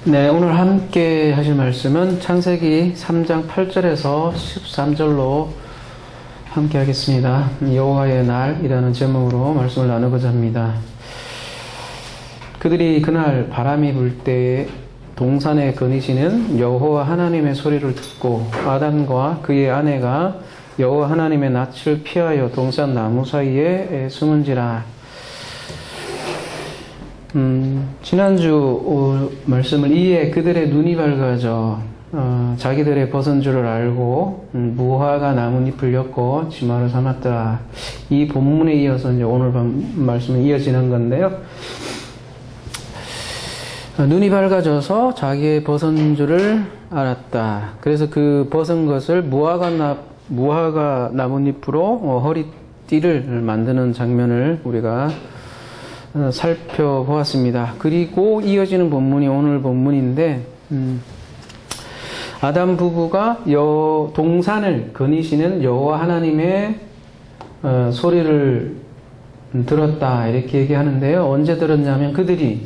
네, 오늘 함께 하실 말씀은 창세기 3장 8절에서 13절로 함께 하겠습니다. 여호와의 날이라는 제목으로 말씀을 나누고자 합니다. 그들이 그날 바람이 불 때에 동산에 거니시는 여호와 하나님의 소리를 듣고 아담과 그의 아내가 여호와 하나님의 낯을 피하여 동산 나무 사이에 숨은지라. 지난주 말씀을 이에 그들의 눈이 밝아져 자기들의 벗은 줄을 알고 무화과 나뭇잎을 엮고 치마를 삼았더라. 이 본문에 이어서 이제 오늘 말씀은 이어지는 건데요. 눈이 밝아져서 자기의 벗은 줄을 알았다. 그래서 그 벗은 것을 무화과 나뭇잎으로 허리띠를 만드는 장면을 우리가 살펴보았습니다. 그리고 이어지는 본문이 오늘 본문인데 아담 부부가 동산을 거니시는 여호와 하나님의 소리를 들었다 이렇게 얘기하는데요. 언제 들었냐면 그들이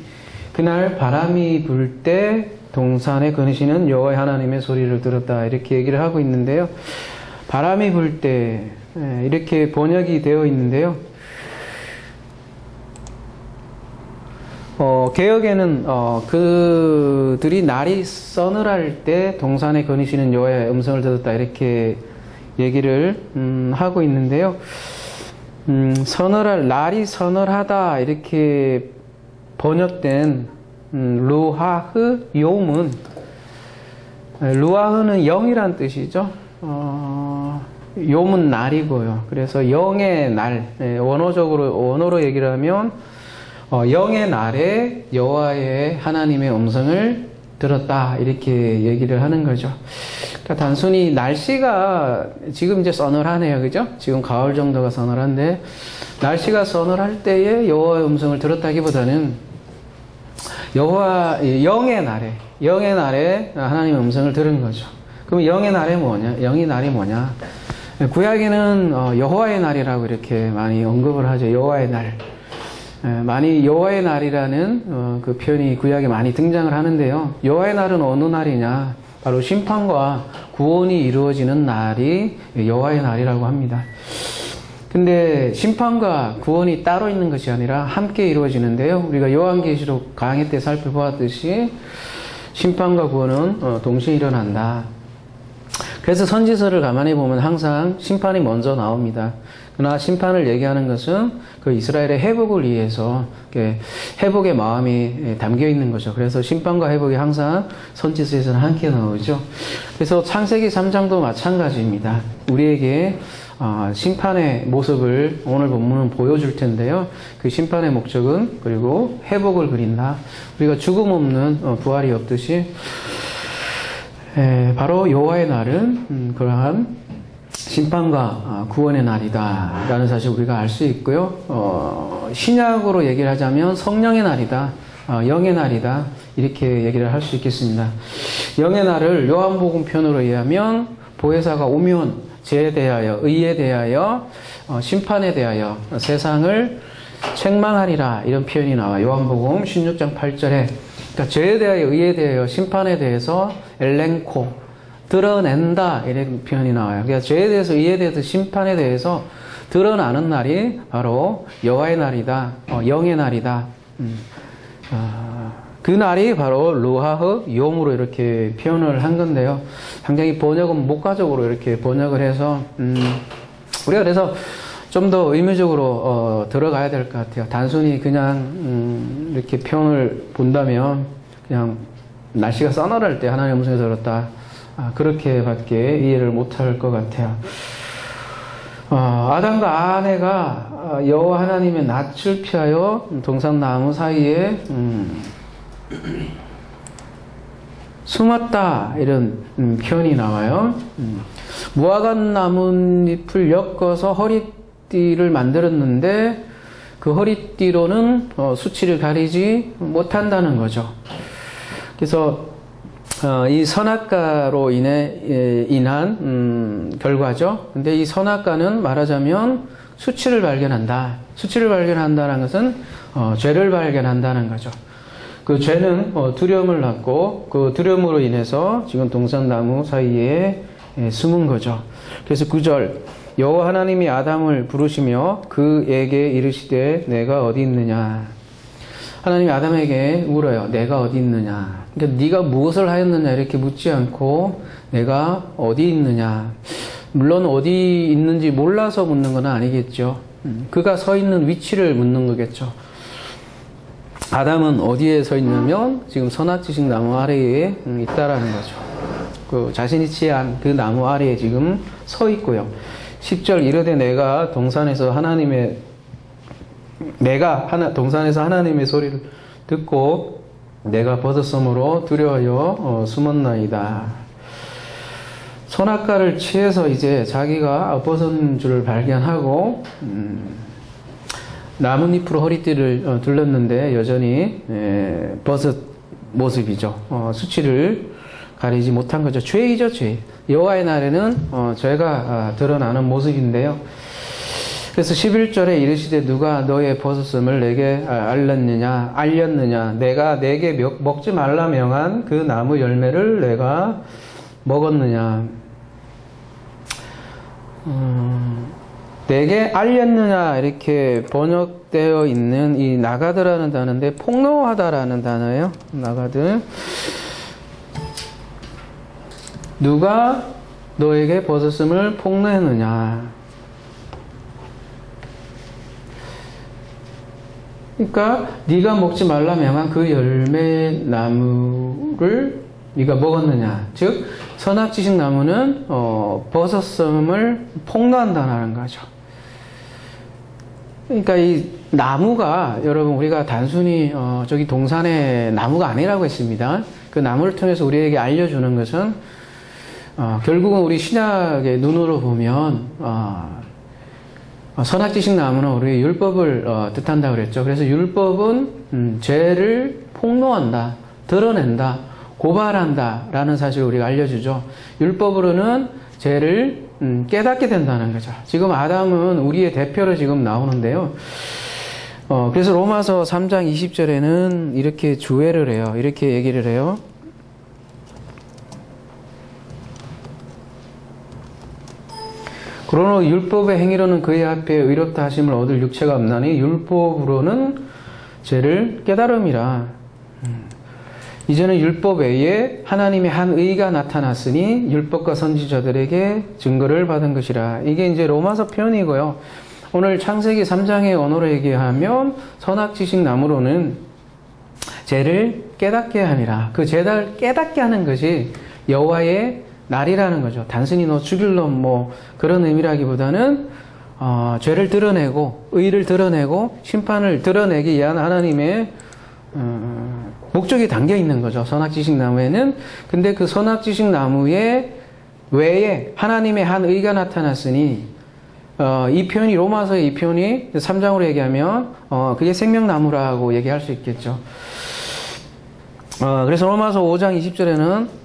그날 바람이 불 때 동산에 거니시는 여호와 하나님의 소리를 들었다 이렇게 얘기를 하고 있는데요. 바람이 불 때 이렇게 번역이 되어 있는데요. 개역에는 그들이 날이 서늘할 때 동산에 거니시는 여호와의 음성을 들었다 이렇게 얘기를 하고 있는데요. 날이 서늘하다 이렇게 번역된 루하흐 요문, 루하흐는 영이란 뜻이죠. 요문 날이고요. 그래서 영의 날, 원어로 얘기를 하면 영의 날에 여호와의 하나님의 음성을 들었다 이렇게 얘기를 하는 거죠. 그러니까 단순히 날씨가 지금 이제 서늘하네요, 그죠? 지금 가을 정도가 서늘한데 날씨가 서늘할 때에 여호와의 음성을 들었다기보다는 영의 날에 하나님의 음성을 들은 거죠. 그럼 영의 날이 뭐냐? 구약에는 여호와의 날이라고 이렇게 많이 언급을 하죠. 여호와의 날. 많이 여호와의 날이라는 그 표현이 구약에 많이 등장을 하는데요. 여호와의 날은 어느 날이냐? 바로 심판과 구원이 이루어지는 날이 여호와의 날이라고 합니다. 근데 심판과 구원이 따로 있는 것이 아니라 함께 이루어지는데요. 우리가 요한계시록 강의 때 살펴보았듯이 심판과 구원은 동시에 일어난다. 그래서 선지서를 가만히 보면 항상 심판이 먼저 나옵니다. 그러나 심판을 얘기하는 것은 그 이스라엘의 회복을 위해서 회복의 마음이 담겨 있는 거죠. 그래서 심판과 회복이 항상 선지서에서는 함께 나오죠. 그래서 창세기 3장도 마찬가지입니다. 우리에게 심판의 모습을 오늘 본문은 보여줄 텐데요. 그 심판의 목적은 그리고 회복을 그린다. 우리가 죽음 없는 부활이 없듯이 바로 여호와의 날은 그러한 심판과 구원의 날이다 라는 사실 우리가 알 수 있고요. 신약으로 얘기를 하자면 성령의 날이다, 영의 날이다 이렇게 얘기를 할 수 있겠습니다. 영의 날을 요한복음 편으로 이해하면 보혜사가 오면 죄에 대하여, 의에 대하여, 심판에 대하여 세상을 책망하리라 이런 표현이 나와요. 요한복음 16장 8절에 그러니까 죄에 대하여, 의에 대하여, 심판에 대해서 엘렌코 드러낸다 이런 표현이 나와요. 그러니까 죄에 대해서, 의에 대해서, 심판에 대해서 드러나는 날이 바로 여호와의 날이다, 영의 날이다. 그 날이 바로 루하흐 용으로 이렇게 표현을 한 건데요. 상당히 번역은 목가적으로 이렇게 번역을 해서 우리가 그래서 좀 더 의무적으로 들어가야 될 것 같아요. 단순히 그냥 이렇게 표현을 본다면 그냥 날씨가 서늘할 때 하나님의 음성을 들었다 그렇게밖에 이해를 못할 것 같아요. 아담과 아내가 여호와 하나님의 낯을 피하여 동산 나무 사이에 숨었다 이런 표현이 나와요. 무화과 나뭇잎을 엮어서 허리띠를 만들었는데 그 허리띠로는 수치를 가리지 못한다는 거죠. 그래서 이 선악과로 인한 결과죠. 근데 이 선악과는 말하자면 수치를 발견한다. 수치를 발견한다는 것은 죄를 발견한다는 거죠. 그 죄는 두려움을 낳고 그 두려움으로 인해서 지금 동산나무 사이에 숨은 거죠. 그래서 9절 여호와 하나님이 아담을 부르시며 그에게 이르시되 내가 어디 있느냐. 하나님이 아담에게 물어요. 내가 어디 있느냐. 그러니까 네가 무엇을 하였느냐 이렇게 묻지 않고 내가 어디 있느냐. 물론 어디 있는지 몰라서 묻는 건 아니겠죠. 그가 서 있는 위치를 묻는 거겠죠. 아담은 어디에 서 있냐면 지금 선악지식 나무 아래에 있다라는 거죠. 그 자신이 취한 그 나무 아래에 지금 서 있고요. 10절 이르되 내가 동산에서 하나님의 소리를 듣고 내가 벗었으므로 두려워하여 숨었나이다. 선악과를 취해서 이제 자기가 벗은 줄을 발견하고 나뭇잎으로 허리띠를 둘렀는데 여전히 벗은 모습이죠. 수치를 가리지 못한 거죠. 죄이죠, 죄. 여호와의 날에는 죄가 드러나는 모습인데요. 그래서 11절에 이르시되 누가 너의 벗었음을 내게 알렸느냐 내가 내게 먹지 말라 명한 그 나무 열매를 내가 먹었느냐. 내게 알렸느냐 이렇게 번역되어 있는 이 나가드라는 단어인데 폭로하다라는 단어예요. 나가드. 누가 너에게 벗었음을 폭로했느냐. 그러니까 네가 먹지 말라 명한 그 열매 나무를 네가 먹었느냐. 즉 선악지식 나무는 벗었음을 폭로한다는 거죠. 그러니까 이 나무가 여러분 우리가 단순히 저기 동산의 나무가 아니라고 했습니다. 그 나무를 통해서 우리에게 알려주는 것은 결국은 우리 신약의 눈으로 보면 선악지식 나무는 우리의 율법을 뜻한다고 그랬죠. 그래서 율법은 죄를 폭로한다, 드러낸다, 고발한다 라는 사실을 우리가 알려주죠. 율법으로는 죄를 깨닫게 된다는 거죠. 지금 아담은 우리의 대표로 지금 나오는데요. 그래서 로마서 3장 20절에는 이렇게 주회를 해요. 이렇게 얘기를 해요. 그러나 율법의 행위로는 그의 앞에 의롭다 하심을 얻을 육체가 없나니 율법으로는 죄를 깨달음이라. 이제는 율법 외에 하나님의 한 의가 나타났으니 율법과 선지자들에게 증거를 받은 것이라. 이게 이제 로마서 표현이고요. 오늘 창세기 3장의 언어로 얘기하면 선악지식 나무로는 죄를 깨닫게 하니라. 그 죄를 깨닫게 하는 것이 여호와의 날이라는 거죠. 단순히 너 죽일 놈 뭐 그런 의미라기보다는 죄를 드러내고 의를 드러내고 심판을 드러내기 위한 하나님의 목적이 담겨 있는 거죠. 선악지식 나무에는. 근데 그 선악지식 나무의 외에 하나님의 한 의가 나타났으니 이 표현이 로마서의 이 표현이 3장으로 얘기하면 그게 생명나무라고 얘기할 수 있겠죠. 그래서 로마서 5장 20절에는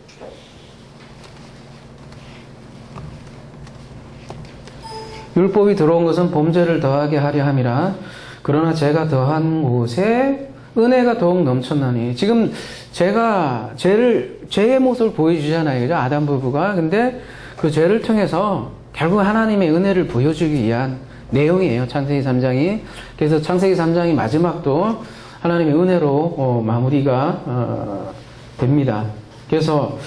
율법이 들어온 것은 범죄를 더하게 하려 함이라. 그러나 죄가 더한 곳에 은혜가 더욱 넘쳤나니. 지금 죄의 모습을 보여주잖아요. 그죠? 아담 부부가. 근데 그 죄를 통해서 결국 하나님의 은혜를 보여주기 위한 내용이에요. 창세기 3장이. 그래서 창세기 3장이 마지막도 하나님의 은혜로 마무리가 됩니다. 그래서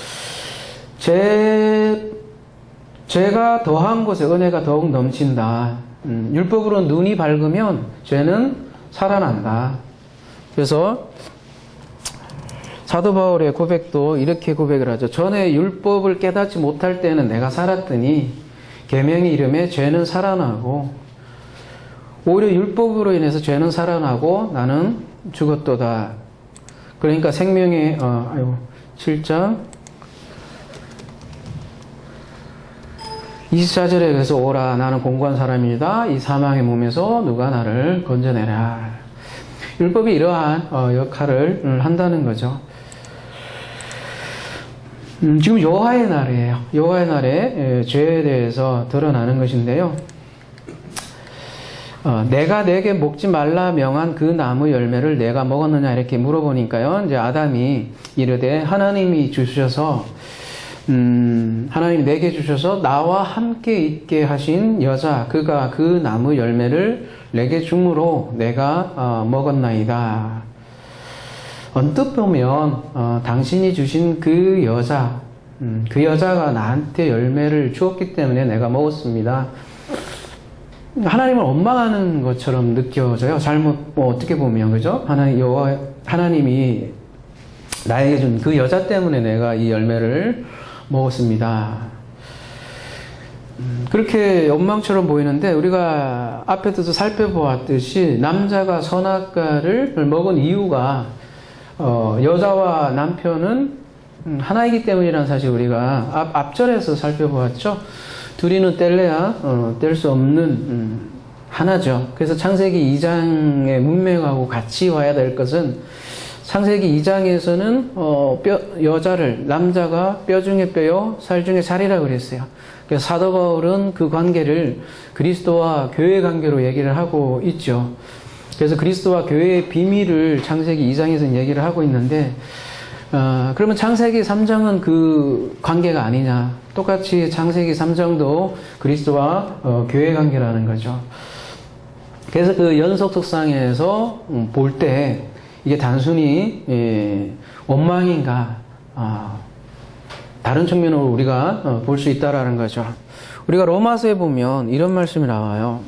죄가 더한 곳에 은혜가 더욱 넘친다. 율법으로 눈이 밝으면 죄는 살아난다. 그래서 사도 바울의 고백도 이렇게 고백을 하죠. 전에 율법을 깨닫지 못할 때는 내가 살았더니 계명의 이름에 죄는 살아나고 오히려 율법으로 인해서 죄는 살아나고 나는 죽었도다. 그러니까 생명의 7장 24절에 그래서 오라 나는 공고한 사람이다. 이 사망의 몸에서 누가 나를 건져내라. 율법이 이러한 역할을 한다는 거죠. 지금 여호와의 날이에요. 여호와의 날에 죄에 대해서 드러나는 것인데요. 내가 내게 먹지 말라 명한 그 나무 열매를 내가 먹었느냐 이렇게 물어보니까요. 이제 아담이 이르되 하나님이 주셔서 하나님이 내게 주셔서 나와 함께 있게 하신 여자 그가 그 나무 열매를 내게 주므로 내가 먹었나이다. 언뜻 보면 당신이 주신 그 여자가 나한테 열매를 주었기 때문에 내가 먹었습니다. 하나님을 원망하는 것처럼 느껴져요. 어떻게 보면, 그죠? 하나님이 나에게 준 그 여자 때문에 내가 이 열매를 먹었습니다. 그렇게 원망처럼 보이는데, 우리가 앞에도 살펴보았듯이, 남자가 선악과를 먹은 이유가, 여자와 남편은 하나이기 때문이라는 사실 우리가 앞절에서 살펴보았죠. 둘이는 뗄래야 뗄 수 없는 하나죠. 그래서 창세기 2장의 문맥하고 같이 와야 될 것은 창세기 2장에서는 여자를 남자가 뼈 중에 뼈요 살 중에 살이라고 그랬어요. 그래서 사도 바울은 그 관계를 그리스도와 교회 관계로 얘기를 하고 있죠. 그래서 그리스도와 교회의 비밀을 창세기 2장에서는 얘기를 하고 있는데 그러면 창세기 3장은 그 관계가 아니냐. 똑같이 창세기 3장도 그리스도와 교회 관계라는 거죠. 그래서 그 연속석상에서 볼 때 이게 단순히 원망인가 다른 측면으로 우리가 볼 수 있다라는 거죠. 우리가 로마서에 보면 이런 말씀이 나와요.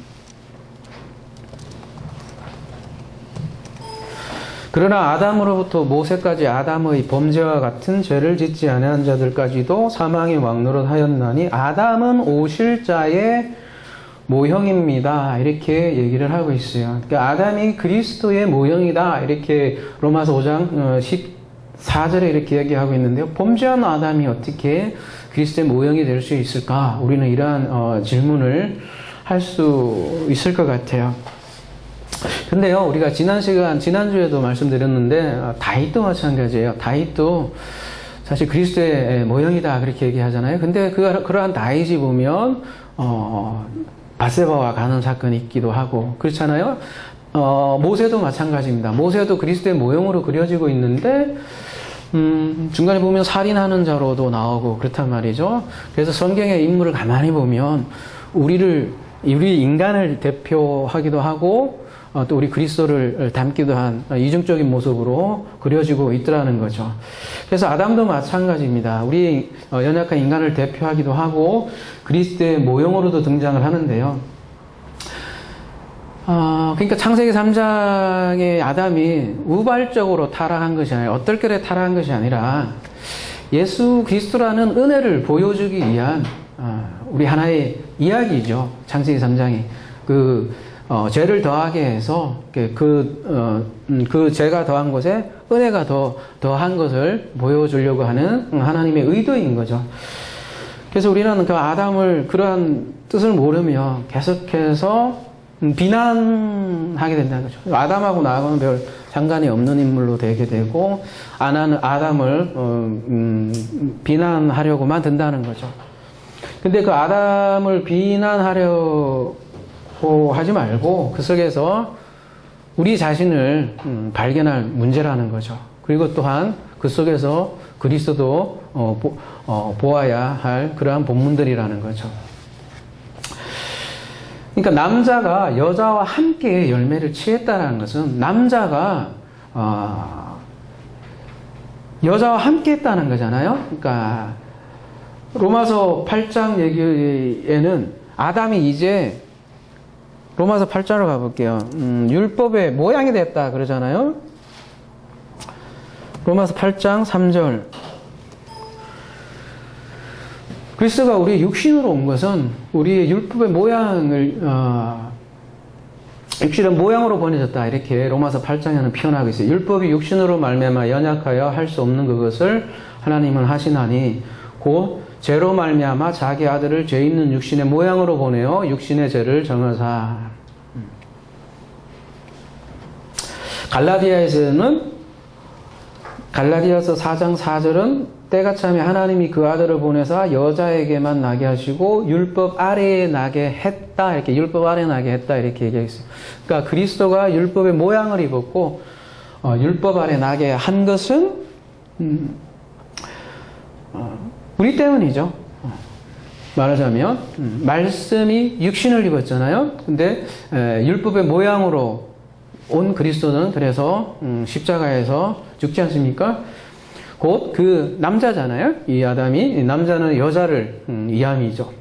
그러나 아담으로부터 모세까지 아담의 범죄와 같은 죄를 짓지 아니한 자들까지도 사망의 왕노릇 하였나니 아담은 오실 자의 모형입니다. 이렇게 얘기를 하고 있어요. 그러니까 아담이 그리스도의 모형이다. 이렇게 로마서 5장 14절에 이렇게 얘기하고 있는데요. 범죄한 아담이 어떻게 그리스도의 모형이 될 수 있을까? 우리는 이러한 질문을 할 수 있을 것 같아요. 근데요, 우리가 지난주에도 말씀드렸는데, 다윗도 마찬가지예요. 다윗도 사실 그리스도의 모형이다, 그렇게 얘기하잖아요. 근데 그러한 다윗이 보면, 밧세바와 가는 사건이 있기도 하고, 그렇잖아요. 모세도 마찬가지입니다. 모세도 그리스도의 모형으로 그려지고 있는데, 중간에 보면 살인하는 자로도 나오고, 그렇단 말이죠. 그래서 성경의 인물을 가만히 보면, 우리 인간을 대표하기도 하고, 또 우리 그리스도를 닮기도 한 이중적인 모습으로 그려지고 있더라는 거죠. 그래서 아담도 마찬가지입니다. 우리 연약한 인간을 대표하기도 하고 그리스도의 모형으로도 등장을 하는데요. 그러니까 창세기 3장의 아담이 우발적으로 타락한 것이 아니라 어떨결에 타락한 것이 아니라 예수 그리스도라는 은혜를 보여주기 위한 우리 하나의 이야기죠. 창세기 3장이 죄를 더하게 해서 그 죄가 더한 곳에 은혜가 더한 것을 보여주려고 하는 하나님의 의도인 거죠. 그래서 우리는 그 아담을 그러한 뜻을 모르며 계속해서 비난하게 된다는 거죠. 아담하고 나하고는 별 상관이 없는 인물로 되게 되고 아담을 비난하려고만 든다는 거죠. 근데 그 아담을 비난하려고 하지 말고 그 속에서 우리 자신을 발견할 문제라는 거죠. 그리고 또한 그 속에서 그리스도도 보아야 할 그러한 본문들이라는 거죠. 그러니까 남자가 여자와 함께 열매를 취했다는 것은 남자가 여자와 함께 했다는 거잖아요. 그러니까 로마서 8장 얘기에는 아담이 이제 로마서 8장으로 가볼게요. 율법의 모양이 됐다 그러잖아요. 로마서 8장 3절. 그리스도가 우리의 육신으로 온 것은 우리의 율법의 모양을 육신의 모양으로 보내졌다. 이렇게 로마서 8장에는 표현하고 있어요. 율법이 육신으로 말미암아 연약하여 할 수 없는 그것을 하나님은 하시나니 곧 죄로 말미암아 자기 아들을 죄 있는 육신의 모양으로 보내어 육신의 죄를 정하사. 갈라디아서 4장 4절은 때가 차면 하나님이 그 아들을 보내사 여자에게만 나게 하시고 율법 아래에 나게 했다. 이렇게 율법 아래에 나게 했다. 이렇게 얘기했어요. 그러니까 그리스도가 율법의 모양을 입었고 율법 아래 나게 한 것은 우리 때문이죠. 말하자면 말씀이 육신을 입었잖아요. 근데 율법의 모양으로 온 그리스도는 그래서 십자가에서 죽지 않습니까? 곧 그 남자잖아요. 이 아담이. 남자는 여자를 이함이죠.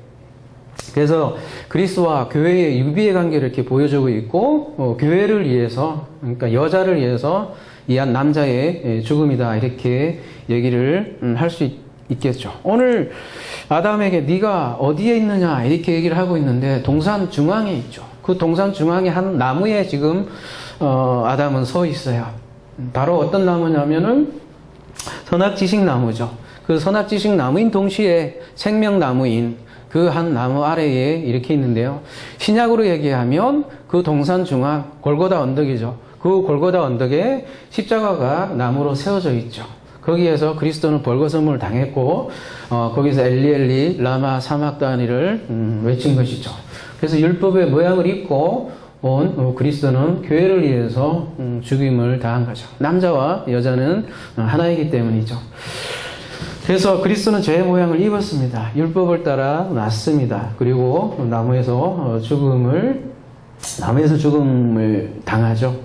그래서 그리스도와 교회의 유비의 관계를 이렇게 보여주고 있고 교회를 위해서, 그러니까 여자를 위해서 이 한 남자의 죽음이다, 이렇게 얘기를 할 수 있겠죠. 오늘 아담에게 네가 어디에 있느냐 이렇게 얘기를 하고 있는데 동산 중앙에 있죠. 그 동산 중앙에 한 나무에 지금 아담은 서 있어요. 바로 어떤 나무냐면은 선악지식나무죠. 그 선악지식나무인 동시에 생명나무인 그 한 나무 아래에 이렇게 있는데요. 신약으로 얘기하면 그 동산 중앙 골고다 언덕이죠. 그 골고다 언덕에 십자가가 나무로 세워져 있죠. 거기에서 그리스도는 벌거벗음을 당했고 거기서 엘리 라마 사막다니를 외친 것이죠. 그래서 율법의 모양을 입고 온 그리스도는 교회를 위해서 죽임을 당한 거죠. 남자와 여자는 하나이기 때문이죠. 그래서 그리스도는 죄의 모양을 입었습니다. 율법을 따라 났습니다. 그리고 나무에서 죽음을 당하죠.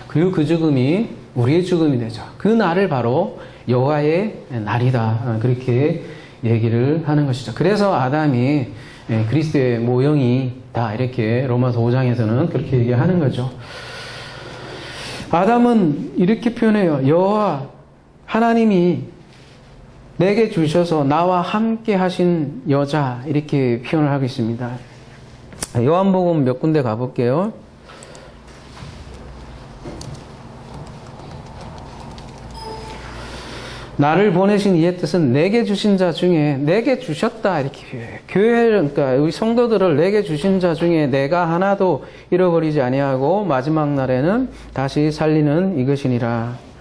그리고 그 죽음이 우리의 죽음이 되죠. 그 날을 바로 여호와의 날이다, 그렇게 얘기를 하는 것이죠. 그래서 아담이 그리스도의 모형이다, 이렇게 로마서 5장에서는 그렇게 얘기하는 거죠. 아담은 이렇게 표현해요. 여호와 하나님이 내게 주셔서 나와 함께 하신 여자, 이렇게 표현을 하고 있습니다. 요한복음 몇 군데 가볼게요. 나를 보내신 이의 뜻은 내게 주신 자 중에 내게 주셨다, 이렇게 표현해요. 교회를, 그러니까 우리 성도들을 내게 주신 자 중에 내가 하나도 잃어버리지 아니하고 마지막 날에는 다시 살리는 이것이니라.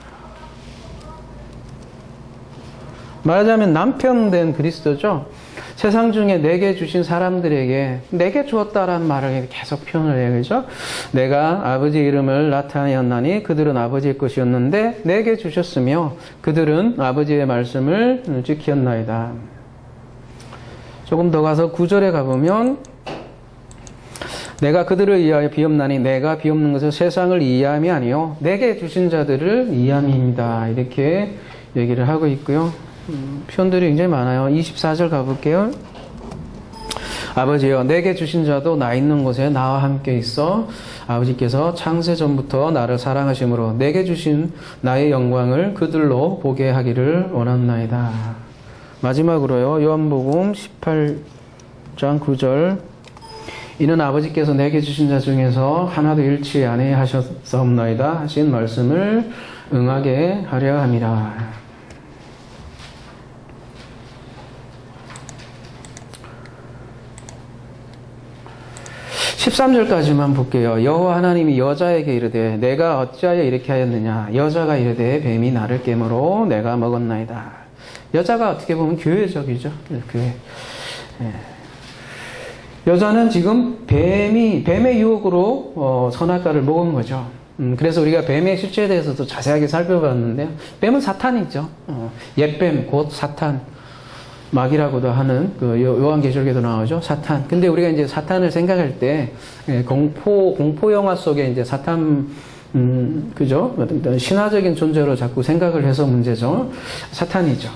말하자면 남편 된 그리스도죠. 세상 중에 내게 주신 사람들에게 내게 주었다라는 말을 계속 표현을 해요. 그죠? 내가 아버지의 이름을 나타내었나니 그들은 아버지의 것이었는데 내게 주셨으며 그들은 아버지의 말씀을 지켰나이다. 조금 더 가서 9절에 가보면 내가 그들을 이해하여 비옵나니 내가 비옵는 것은 세상을 이해함이 아니요 내게 주신 자들을 이해함입니다. 이렇게 얘기를 하고 있고요. 표현들이 굉장히 많아요. 24절 가볼게요. 아버지여 내게 주신 자도 나 있는 곳에 나와 함께 있어 아버지께서 창세 전부터 나를 사랑하심으로 내게 주신 나의 영광을 그들로 보게 하기를 원하나이다. 마지막으로요. 요한복음 18장 9절 이는 아버지께서 내게 주신 자 중에서 하나도 잃지 아니하셨사옵나이다 하신 말씀을 응하게 하려 함이라. 13절까지만 볼게요. 여호와 하나님이 여자에게 이르되 내가 어찌하여 이렇게 하였느냐. 여자가 이르되 뱀이 나를 깨므로 내가 먹었나이다. 여자가 어떻게 보면 교회적이죠. 교회. 여자는 지금 뱀의 유혹으로 선악과를 먹은 거죠. 그래서 우리가 뱀의 실체에 대해서도 자세하게 살펴봤는데요. 뱀은 사탄이죠. 옛뱀 곧 사탄. 마귀라고도 하는 그 요한계시록에도 나오죠. 사탄. 근데 우리가 이제 사탄을 생각할 때 공포 영화 속에 이제 사탄 그죠? 어떤 신화적인 존재로 자꾸 생각을 해서 문제죠. 사탄이죠.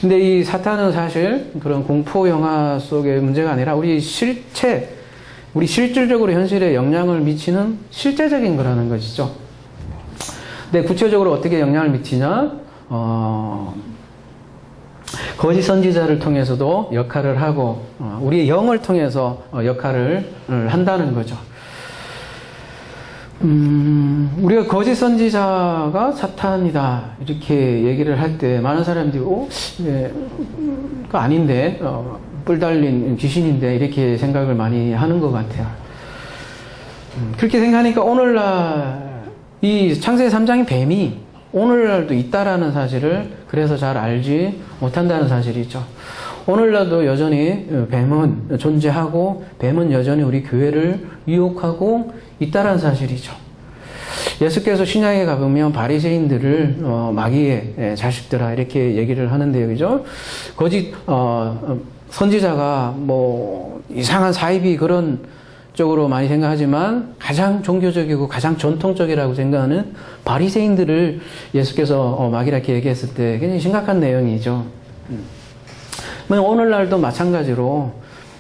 근데 이 사탄은 사실 그런 공포 영화 속의 문제가 아니라 우리 실질적으로 현실에 영향을 미치는 실제적인 거라는 것이죠. 근데 구체적으로 어떻게 영향을 미치냐? 거짓 선지자를 통해서도 역할을 하고 우리의 영을 통해서 역할을 한다는 거죠. 우리가 거짓 선지자가 사탄이다 이렇게 얘기를 할 때 많은 사람들이 그거 아닌데 뿔 달린 귀신인데 이렇게 생각을 많이 하는 것 같아요. 그렇게 생각하니까 오늘날 이 창세기 3장의 뱀이 오늘날도 있다라는 사실을 그래서 잘 알지 못한다는 사실이죠. 오늘날도 여전히 뱀은 존재하고 뱀은 여전히 우리 교회를 유혹하고 있다는 사실이죠. 예수께서 신약에 가보면 바리새인들을 마귀의 자식들아 이렇게 얘기를 하는데요, 그죠? 거짓 선지자가 뭐 이상한 사이비 그런 쪽으로 많이 생각하지만 가장 종교적이고 가장 전통적이라고 생각하는 바리새인들을 예수께서 마귀라고 얘기했을 때 굉장히 심각한 내용이죠. 오늘날도 마찬가지로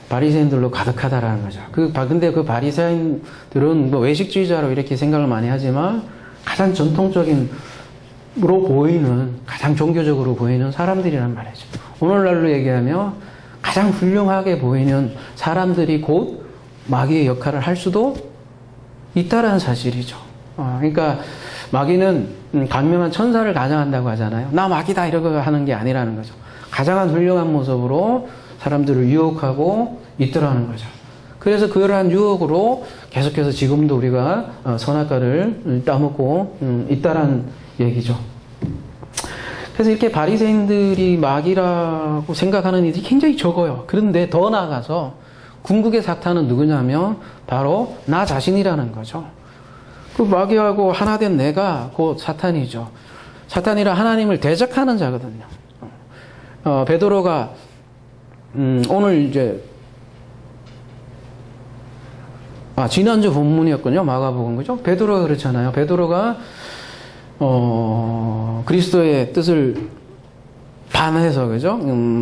바리새인들로 가득하다라는 거죠. 근데 그 바리새인들은 뭐 외식주의자로 이렇게 생각을 많이 하지만 가장 전통적인 으로 보이는 가장 종교적으로 보이는 사람들이란 말이죠. 오늘날로 얘기하면 가장 훌륭하게 보이는 사람들이 곧 마귀의 역할을 할 수도 있다라는 사실이죠. 그러니까 마귀는 강명한 천사를 가장한다고 하잖아요. 나 마귀다 이러고 하는 게 아니라는 거죠. 가장한 훌륭한 모습으로 사람들을 유혹하고 있더라는 거죠. 그래서 그러한 유혹으로 계속해서 지금도 우리가 선악과를 따먹고 있다라는 얘기죠. 그래서 이렇게 바리새인들이 마귀라고 생각하는 이들이 굉장히 적어요. 그런데 더 나아가서 궁극의 사탄은 누구냐면 바로 나 자신이라는 거죠. 그 마귀하고 하나 된 내가 곧 사탄이죠. 사탄이라 하나님을 대적하는 자거든요. 베드로가 오늘 이제 지난주 본문이었군요. 마가복음 그죠? 베드로가 그렇잖아요. 베드로가 그리스도의 뜻을 반해서 그죠?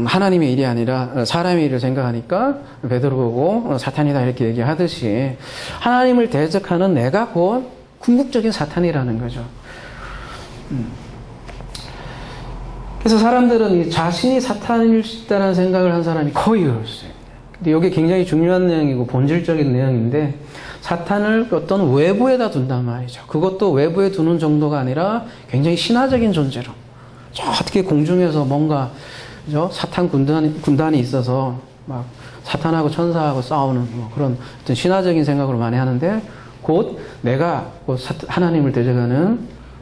하나님의 일이 아니라 사람의 일을 생각하니까 베드로 보고 사탄이다 이렇게 얘기하듯이 하나님을 대적하는 내가 곧 궁극적인 사탄이라는 거죠. 그래서 사람들은 자신이 사탄일 수 있다는 생각을 한 사람이 거의 없어요. 근데 이게 굉장히 중요한 내용이고 본질적인 내용인데 사탄을 어떤 외부에다 둔단 말이죠. 그것도 외부에 두는 정도가 아니라 굉장히 신화적인 존재로 저 어떻게 공중에서 뭔가 그죠? 사탄 군단이 있어서 막 사탄하고 천사하고 싸우는 뭐 그런 어떤 신화적인 생각으로 많이 하는데 곧 내가 곧 하나님을 대적하는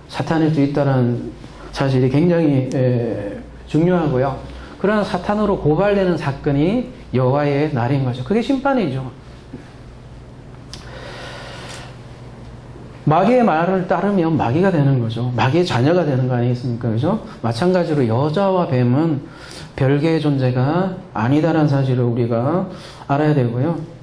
사탄일 수 있다는 사실이 굉장히 중요하고요. 그러나 사탄으로 고발되는 사건이 여호와의 날인 거죠. 그게 심판이죠. 마귀의 말을 따르면 마귀가 되는 거죠. 마귀의 자녀가 되는 거 아니겠습니까? 그죠? 마찬가지로 여자와 뱀은 별개의 존재가 아니다라는 사실을 우리가 알아야 되고요.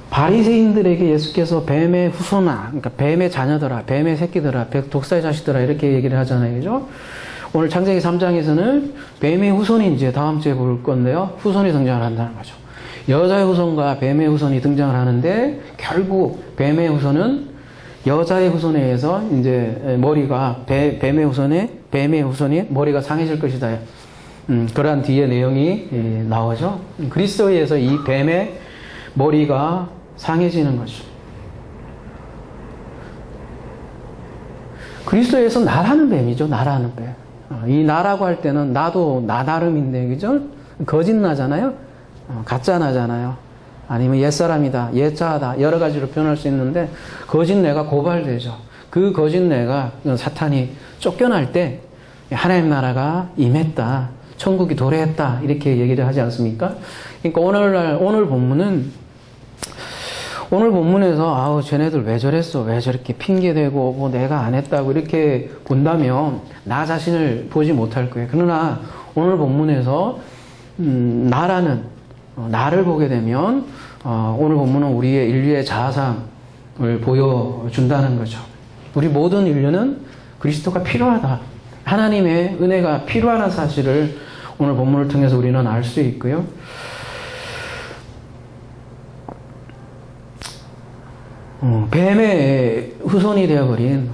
바리새인들에게 예수께서 뱀의 후손아, 그러니까 뱀의 자녀들아, 뱀의 새끼들아, 독사의 자식들아 이렇게 얘기를 하잖아요. 그죠? 오늘 창세기 3장에서는 뱀의 후손이 이제 다음 주에 볼 건데요. 후손이 등장을 한다는 거죠. 여자의 후손과 뱀의 후손이 등장을 하는데 결국 뱀의 후손은 여자의 후손에 의해서 이제 머리가 뱀의 후손이 머리가 상해질 것이다. 그러한 뒤에 내용이 나오죠. 그리스도에 의해서 이 뱀의 머리가 상해지는 것이죠. 그리스도에 의해서 나라는 뱀이죠. 나라는 뱀. 이 나라고 할 때는 나도 나 나름인데 그죠? 거짓 나잖아요. 가짜 나잖아요. 아니면 옛사람이다, 옛자다 여러 가지로 표현할 수 있는데 거짓 내가 고발되죠. 그 거짓 내가 사탄이 쫓겨날 때 하나님 나라가 임했다, 천국이 도래했다 이렇게 얘기를 하지 않습니까? 그러니까 오늘 본문에서 아우 쟤네들 왜 저랬어, 왜 저렇게 핑계대고 뭐 내가 안 했다고 이렇게 본다면 나 자신을 보지 못할 거예요. 그러나 오늘 본문에서 나를 보게 되면 오늘 본문은 우리의 인류의 자아상을 보여준다는 거죠. 우리 모든 인류는 그리스도가 필요하다, 하나님의 은혜가 필요하다는 사실을 오늘 본문을 통해서 우리는 알 수 있고요. 뱀의 후손이 되어버린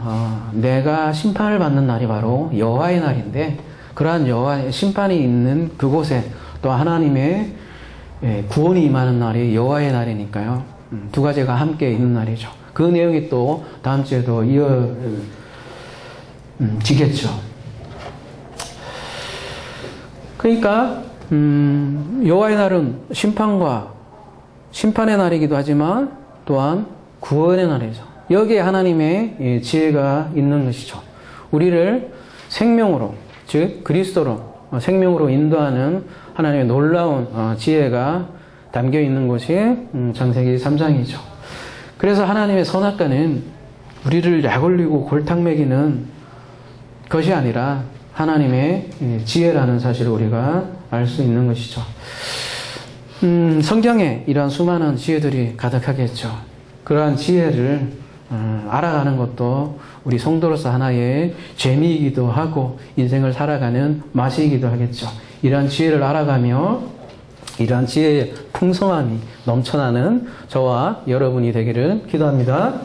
내가 심판을 받는 날이 바로 여호와의 날인데 그러한 여호와의 심판이 있는 그곳에 또 하나님의 구원이 임하는 날이 여호와의 날이니까요. 두 가지가 함께 있는 날이죠. 그 내용이 또 다음 주에도 이어지겠죠. 그러니까 여호와의 날은 심판의 날이기도 하지만 또한 구원의 날이죠. 여기에 하나님의 지혜가 있는 것이죠. 우리를 생명으로, 즉 그리스도로 생명으로 인도하는 하나님의 놀라운 지혜가 담겨 있는 곳이 창세기 3장이죠. 그래서 하나님의 선악과는 우리를 약올리고 골탕 먹이는 것이 아니라 하나님의 지혜라는 사실을 우리가 알 수 있는 것이죠. 성경에 이러한 수많은 지혜들이 가득하겠죠. 그러한 지혜를 알아가는 것도 우리 성도로서 하나의 재미이기도 하고 인생을 살아가는 맛이기도 하겠죠. 이러한 지혜를 알아가며 이러한 지혜의 풍성함이 넘쳐나는 저와 여러분이 되기를 기도합니다.